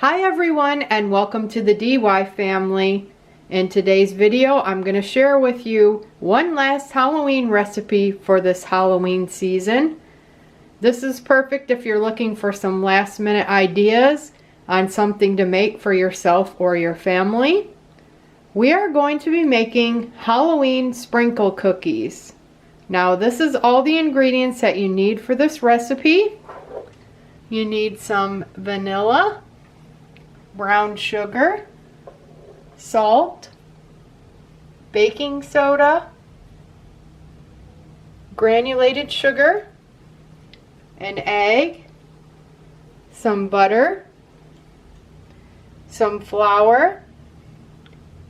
Hi everyone, and welcome to the DY family. In today's video, I'm going to share with you one last Halloween recipe for this Halloween season. This is perfect if you're looking for some last minute ideas on something to make for yourself or your family. We are going to be making Halloween sprinkle cookies. Now this is all the ingredients that you need for this recipe. You need some vanilla, brown sugar, salt, baking soda, granulated sugar, an egg, some butter, some flour,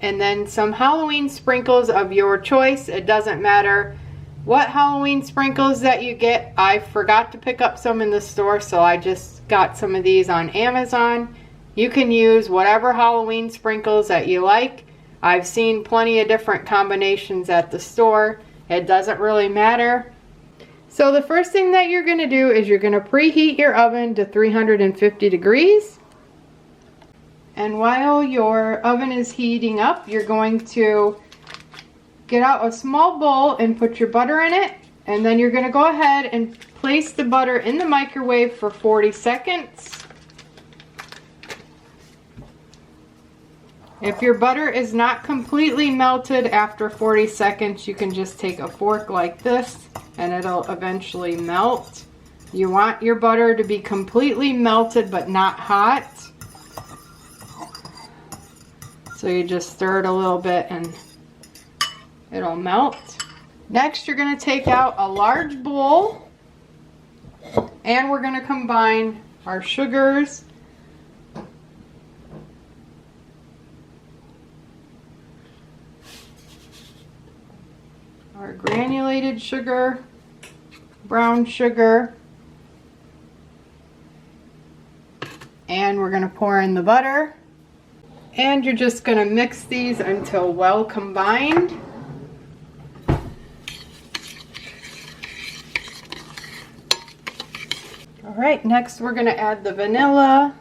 and then some Halloween sprinkles of your choice. It doesn't matter what Halloween sprinkles that you get. I forgot to pick up some in the store, so I just got some of these on Amazon. You can use whatever Halloween sprinkles that you like. I've seen plenty of different combinations at the store. It doesn't really matter. So the first thing that you're going to do is you're going to preheat your oven to 350 degrees. And while your oven is heating up, you're going to get out a small bowl and put your butter in it. And then you're going to go ahead and place the butter in the microwave for 40 seconds. If your butter is not completely melted after 40 seconds, you can just take a fork like this and it'll eventually melt. You want your butter to be completely melted but not hot. So you just stir it a little bit and it'll melt. Next, you're going to take out a large bowl and we're going to combine our sugars, our granulated sugar, brown sugar, and we're going to pour in the butter. And you're just going to mix these until well combined. Alright, next we're going to add the vanilla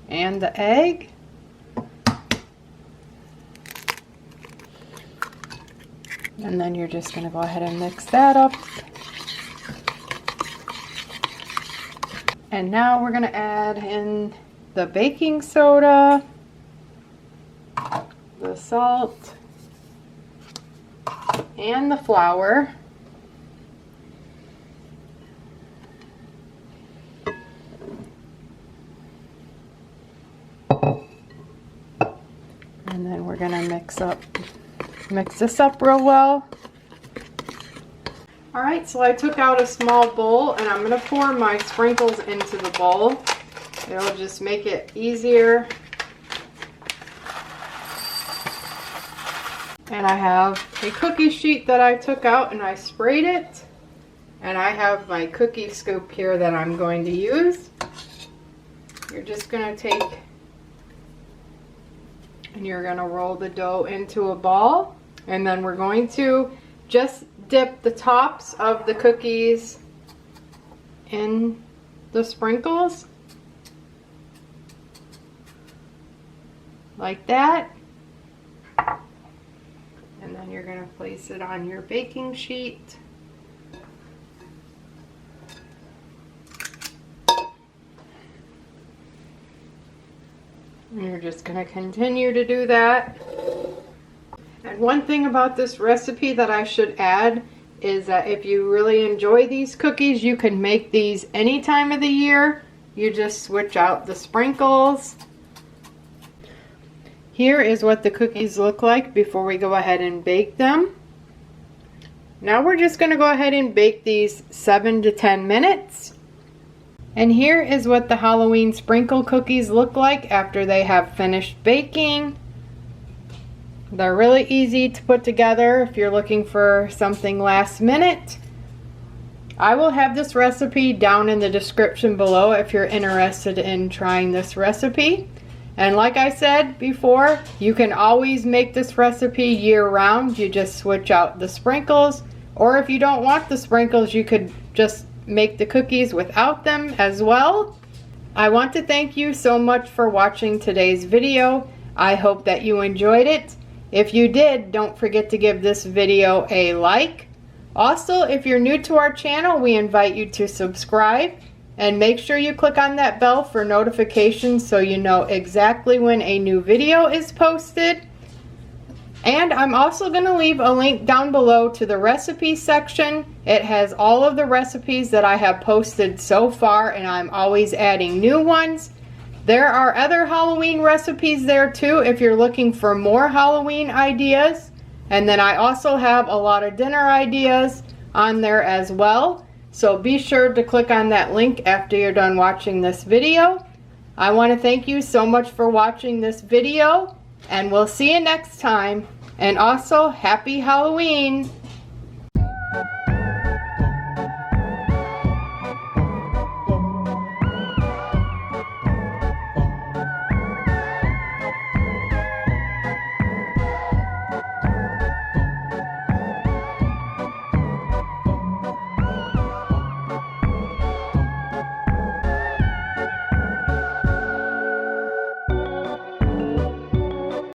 and the egg. And then you're just going to go ahead and mix that up. And now we're going to add in the baking soda, the salt, and the flour. And then we're going to mix this up real well. Alright, so I took out a small bowl and I'm going to pour my sprinkles into the bowl. It'll just make it easier. And I have a cookie sheet that I took out and I sprayed it. And I have my cookie scoop here that I'm going to use. You're just going to take and you're going to roll the dough into a ball. And then we're going to just dip the tops of the cookies in the sprinkles like that, and then you're going to place it on your baking sheet. And you're just going to continue to do that. And one thing about this recipe that I should add is that if you really enjoy these cookies, you can make these any time of the year. You just switch out the sprinkles. Here is what the cookies look like before we go ahead and bake them. Now we're just going to go ahead and bake these 7 to 10 minutes. And here is what the Halloween sprinkle cookies look like after they have finished baking. They're really easy to put together if you're looking for something last minute. I will have this recipe down in the description below if you're interested in trying this recipe. And like I said before, you can always make this recipe year-round. You just switch out the sprinkles, or if you don't want the sprinkles, you could just make the cookies without them as well. I want to thank you so much for watching today's video. I hope that you enjoyed it. If you did, don't forget to give this video a like. Also, if you're new to our channel, we invite you to subscribe and make sure you click on that bell for notifications so you know exactly when a new video is posted. And I'm also going to leave a link down below to the recipe section. It has all of the recipes that I have posted so far, and I'm always adding new ones. There are other Halloween recipes there too if you're looking for more Halloween ideas. And then I also have a lot of dinner ideas on there as well. So be sure to click on that link after you're done watching this video. I want to thank you so much for watching this video, and we'll see you next time. And also, happy Halloween!